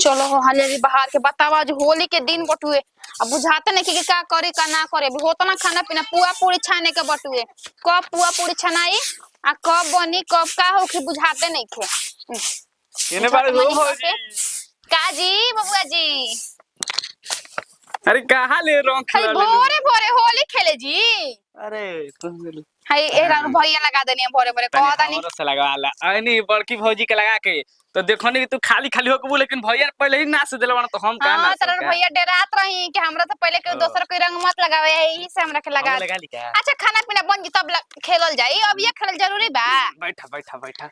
चलो हाले बाहर के बतावा आज होली के दिन बटुए अब बुझाते नहीं कि का करे का ना करे अभी होता ना खाना पीना पुआ पूरी छाने के बटुए कब पुआ पूरी छनाई आ कब बनी कब का हो कि बुझाते नहीं खे इने बारे हो भौजी का जी बबुआ जी अरे कहां ले रंग हाय खेला ले भोरे भोरे होली खेले जी अरे तुम ले हाय ए रंग भैया लगा देनी भोरे भोरे कहता नहीं हमरा से लगाला आनी बड़की भौजी के लगा के तो देखो नहीं तू खाली खाली हो के लेकिन भैया पहले ही नाच देले बना तो हम का हां नाच तरह भैया डरात रही कि हमरा से पहले के दोसर कोई रंग मत लगावे यही से हमरा के लगा लगा ली क्या अच्छा खाना पीना बन जी तब खेलल जाई अब ये खेलल जरूरी बा बैठा बैठा बैठा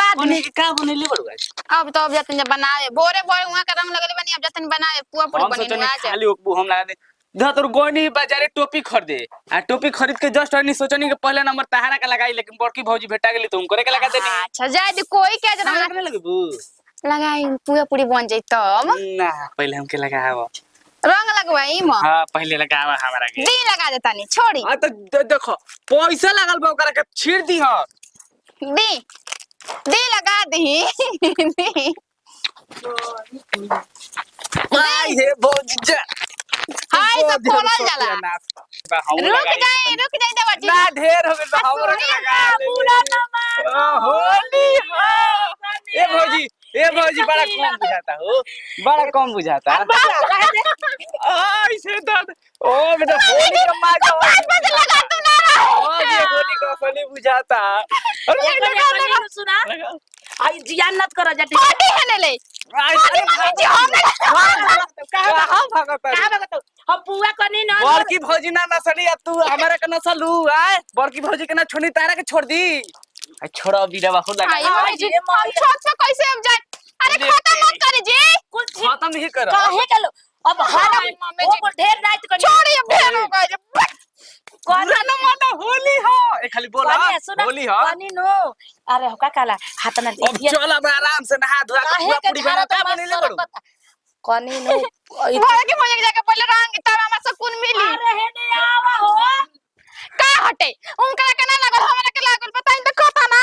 बाद में का बनेली बड़ुआ अब तो अब जतन जब बनावे भोरे भोरे वहां का रंग लगले बनी अब जतन बनावे पुआ पूरी हम बनी सोचनी आज खाली ओकबू हम लगा दे धा तोर गोनी बाजारे टोपी खरीदे आ टोपी खरीद के जस्ट नहीं सोचनी के पहले नंबर तहारा का लगाई लेकिन बड़की भौजी भेटा गेली तो उनकरे के लगा देनी अच्छा जाय दे कोई क्या जना हमरा के नहीं लगबू लगाई पुआ पूरी बन जाई तब ना पहले हमके लगावा रंग लगवाई म हां पहले लगावा हमरा के दी लगा देता नहीं छोड़ी आ तो देखो पैसा लागल बा ओकरा के छीड़ दी ह दी दी लगा दी आई हे भौजी जा हाय तो खोलल जाला रुक जाए देवर जी ना ढेर हो गइल हमरा के लगा पूरा न मार होली हो ए भौजी बड़ा कम बुझाता हो बड़ा कम बुझाता ऐसे दर्द ओ बेटा होली का मजा लगा तू ना ओ ये होली का असली बुझाता अरे लगा सुना आई जियान मत करो जटी पार्टी है ने ले जी हम कहां भागत का बगतो हम पुआ कनी न बड़की भौजी ना नसली तू हमारा के नसलू आए बड़की भौजी के ना छोड़ी तारा के छोड़ दी छोड़ो बीरा बाहु लगा हाय जी हम छोट से कैसे अब जाए अरे खत्म मत कर जी कुछ खत्म नहीं करो काहे कलो अब हां मम्मी जी को ढेर रात को छोड़ी अब ढेर हो गए कौन ना माता होली हो ए खाली बोला होली हो कनी नो अरे हो का काला हाथ ना अब चल अब आराम से नहा धोआ के पूरा पूरी बना का बनेले बड़ू कनी नो भोर के मजे जाके पहले रंग तब हमरा सुकून मिली अरे हे ने आवा हो का हटे उनका के ना लागल हमरा के लागल बताई तो कथा ना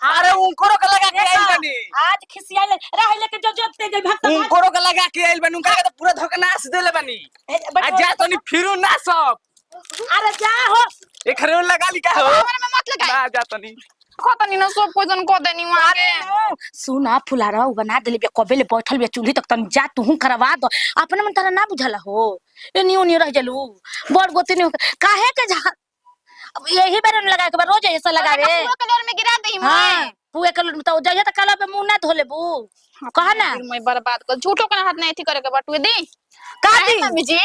अरे उनको के लगा के आइल बनी आज खिसियाले रह लेके जो जोते गई भक्त उनको के लगा के आइल बनी उनका के तो पूरा धोके नाच देले बनी आ जा तनी फिरू ना सब अरे जा हो ए खरे लगा ली का हो हमरा में मत लगाई ना जा तनी खतनी ना सब कोई जन को देनी वहां के सुना फुलारा बना देले बे कबे ले बैठल बे चूल्ही तक तन जा तू करवा दो अपने मन तारा ना बुझाला हो एनी ओनी रह जलू बड़ गोती नहीं काहे के जा अब यही बेर लगा के रोज ऐसा लगावे पूरा कलर में गिरा दई हां पुए कलर में तो जइया त काला पे मुंह ना धोले बू कहा ना मैं बर्बाद कर झूठो के हाथ नहीं थी करे के बटुए दी का दी मम्मी जी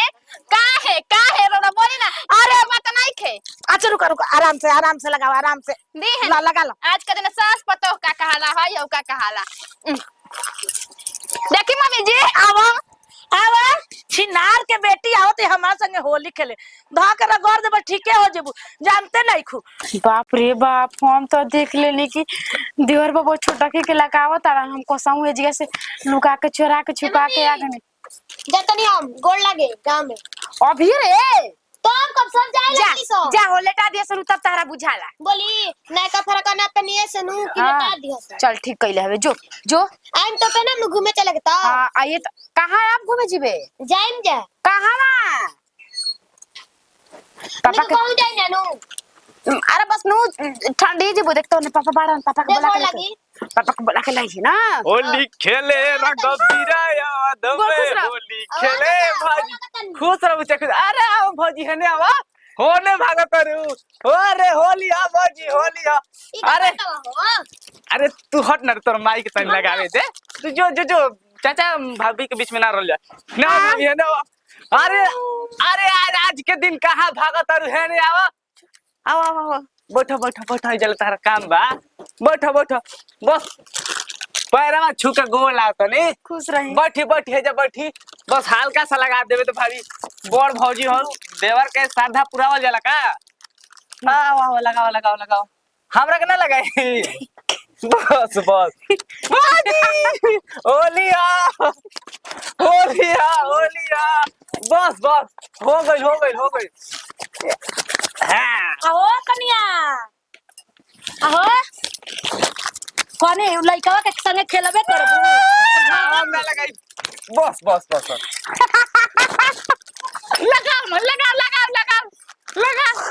का है रोना बोली ना अरे बात नहीं खे अच्छा रुक रुक आराम से लगाओ आराम से दी है लगा लो आज का दिन सास पतो का कहाला है या का कहाला देखी मम्मी जी आवा आवा छिनार के बेटी आवत हमार संगे होली खेले धा कर गौर दे ठीके हो जेबू जानते नहीं खू बाप रे बाप हम तो देख लेनी कि देवर बाबू छोटा के लगावत तारा हम कोसाऊ एजिया से लुका के चोरा के छुपा के आ गए जतनी हम गोड़ लागे गांव में अभी रे तो हम कब सब जाए जा लगी सो जा हो लेटा दिया सर तब तारा बुझाला बोली नयका फरक ना तनिए से नु कि हाँ। बता दियो सर चल ठीक कइले हवे जो जो आइम तो पे ना घूमे चले के तो हां आइए कहां आप घूमे जीबे जाइम जा कहां ना पापा के कहूं जाई ना नु अरे बस नु ठंडी जी देख तो पापा बाड़न पापा के बोला के लगी पापा को बोला के लाई ना होली खेले रंग बीरा याद में होली खेले भाजी खुश रहू चक अरे आओ भाजी हने आवा होने भागत करू अरे होली आ भाजी होली आ अरे अरे तू हट ना तोर माई के तन लगावे दे तू जो चाचा भाभी के बीच में ना रह जा ना भाभी है ना अरे अरे आज के दिन कहां भागत करू है ने आवा आओ बैठो जल तारा काम बा बैठो बस पैरमा छुके गोल आओ तनी खुश रही बैठी है जब बैठी बस हल्का सा लगा देवे तो भाभी बड़ भौजी हो देवर के श्रद्धा पुरावल जाला का वाह लगाओ हमरा के ना लगाई बस होलिया बस हो गई हाँ आओ कनिया आओ कोने लइका के संगे खेलबे करबू हम ना लगाई बस बस बस बस। लगाओ न, लगाओ लगाओ लगाओ लगाओ।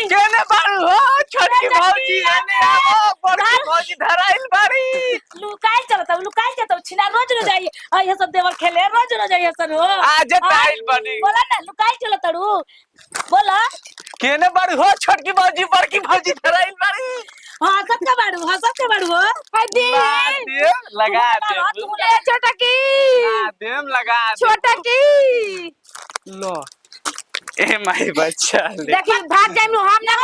केने बारू हो छोटकी भौजी एने आओ बड़की भौजी धराइल बारी। लुकाई चलता छिना रोज रोज आई ये सब देवर खेले रोज रोज आई सब हो आज टाइल बनी। बोला ना लुकाई चलता रू बोला केने बारू हो छोटकी भौजी बड़की भौजी धराइल बारी। हंसत के बाड़ू हो हाय दे लगा दे छोटा की देम लगा दे छोटा की। लो ए माई बच्चा ले देखिए भाग जाए हम ना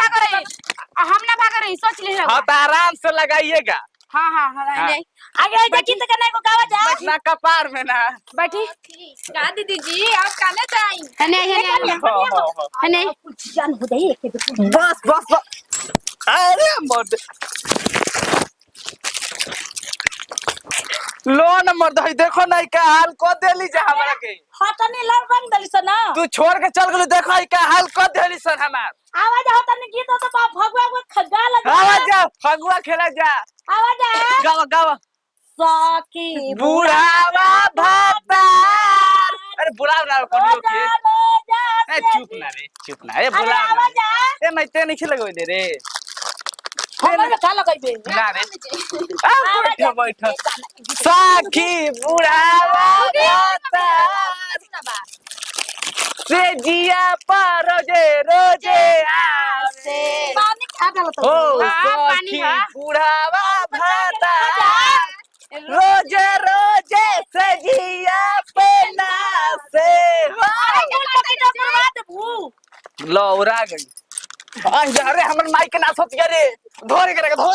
भाग रही सोच ले। हाँ तो आराम से लगाइएगा। हाँ हाँ हाँ हाँ। नहीं आगे देखी तो कने को गावा जा बचना कपार में ना। बैठी का दीदी जी आप काने जाई है नहीं जान हो जाई एक बस बस बस। अरे मर्द लो न मर्द है देखो नहीं का हाल को देली जा हमरा के। हटनी लड़ बन दली सन तू छोड़ के चल गेलू देखो है का हाल को देली सन हमार। आवाज हटनी गीत तो बाप भगवा को खगा लगा आवाज जा फगुआ खेला जा। आवाज आ गावा गावा सखी बुढ़ावा भातार। अरे बुलाओ ना कनियो के। ए चुप ना ए बुलाओ ना। ए मैं ते नहीं लगवे दे रे हमर का लगइबे ना रे। आ बैठ सखी बुढ़ावा भातार से जिया पर रोजे रोजे आसे। पानी खा गलत हो हाँ, सखी बुढ़ावा भातार रोजे रोजे से जिया पे नासे। लौरा गई अरे हमर माइक ना सोच रे धोरे के धो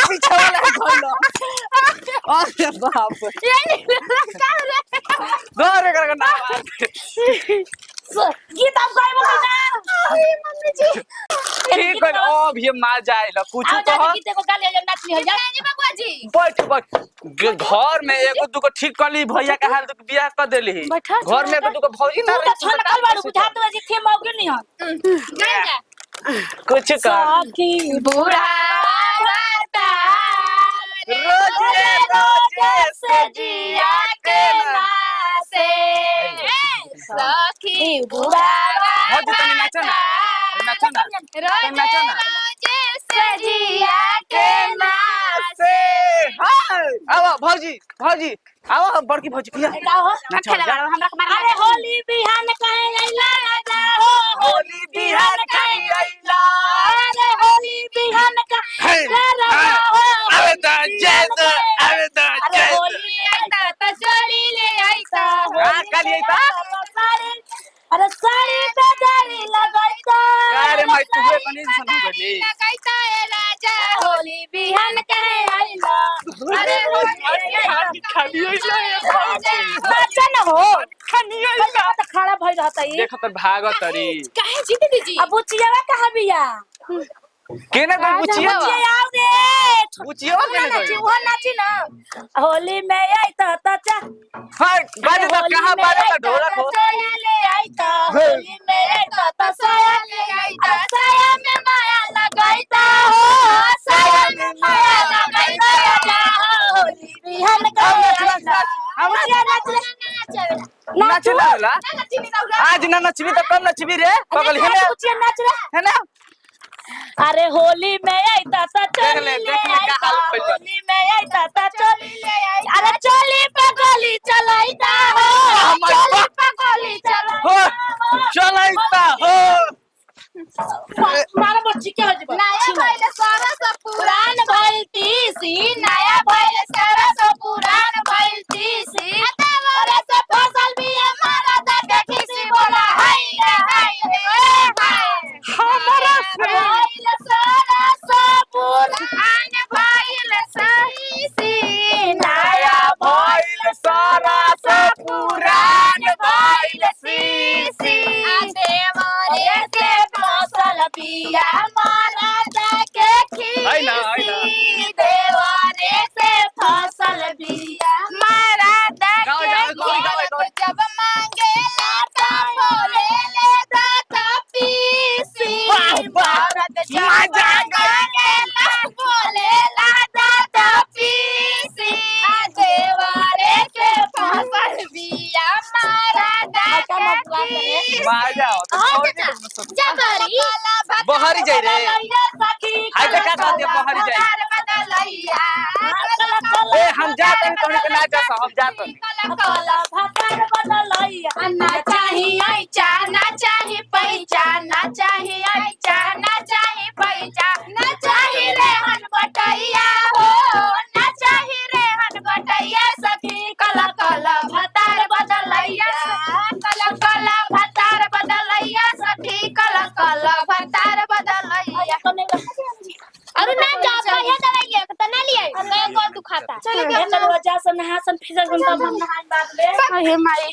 पीछे वाला धो लो। अरे बाप धोरे के ना गीत आप गाइबो ना मम्मी जी ठीक है अब ये मार जाएला कुछ कह गीत को गाले जब नाचनी हो जाए जी बबुआ जी बैठ बैठ घर में एगो दुगो ठीक कली भैया के हाल दुक बियाह कर देली घर में एगो दुगो भौजी ना तू तो छनकल बाड़ू बुझा तो जी थे मौके नहीं हो जान जा कुछ कर सखी बुढ़ावा रोजे रोजे से जिया के नासे सखी बुढ़ावा भौजी तनी नाचो ना नाचो ना रोजे नाचो ना रोजे से जिया के से आओ भौजी भौजी आओ बड़की भौजी किया नाचो जा। अरे होली बिहान कहे अइला राजा हो होली बिहान कहीं आइला अरे होली बिहान का राजा हो अरे दा जय दा अरे दा अरे जय होली आइता त चोरी ले आइता हां काली आइता अरे साड़ी पे जारी लगाइता अरे मैं तुझे कनी सुन गली लगाइता ए राजा होली बिहान कहे अइला अरे होली खाली आइला नाचा न हो खाली आइला तो खड़ा भई रहता ई देखो तो भागत तरी काहे जी दीदी जी अब बुचियावा कहां बिया केने कोई बुचिया बुचिया आओ रे बुचिया केने नाची कोई वो नाची ना होली में आई तो चा हाय बाजे तो कहां बाजे तो ढोलक हो ले आई तो होली में आई तो साया ले आइता साया में माया लगाईता हो साया में माया लगाईता राजा होली बिहान का नाच लागला आज ना नचबी तो कब नचबी रे पगल हेने नाच रे हेने अरे होली में आई ताता चोली ले देख ले आई का हाल भइल बा। होली में आई ताता चोली ले आई अरे चोली पे गोली चलाईता हो हमर चोली बाप। पे गोली हो चलाईता चलाइता हो मारा बच्ची के हो जब नया भइल सारा सब पुरान भइल तीसी नया भइल सारा सब पुरान भइल तीसी अरे सब फसल भी हमारा दादा किसी बोला हाय रे हाय हमरा से भइल सारा सब पुरान आन भइल सही सी कह दे बाहर जाए बदलैया ए हम जाते हैं तोहनी के ना जा हम जाते ना चाही ऐचा ना चाही पैचा ना चाही ऐचा ना चाही पैचा ना चाही रेहन बटैया हो ना चाही रेहन बटैया सखी कला कला भतार बदलैया कला कला भतार बदलैया सखी कला कला भतार बदलैया अरे ना जा कहिए दवाई ले त ना लिए मैं को दुखाता चल जा सन फिजर गुंता हम नहाई बात ले हे माई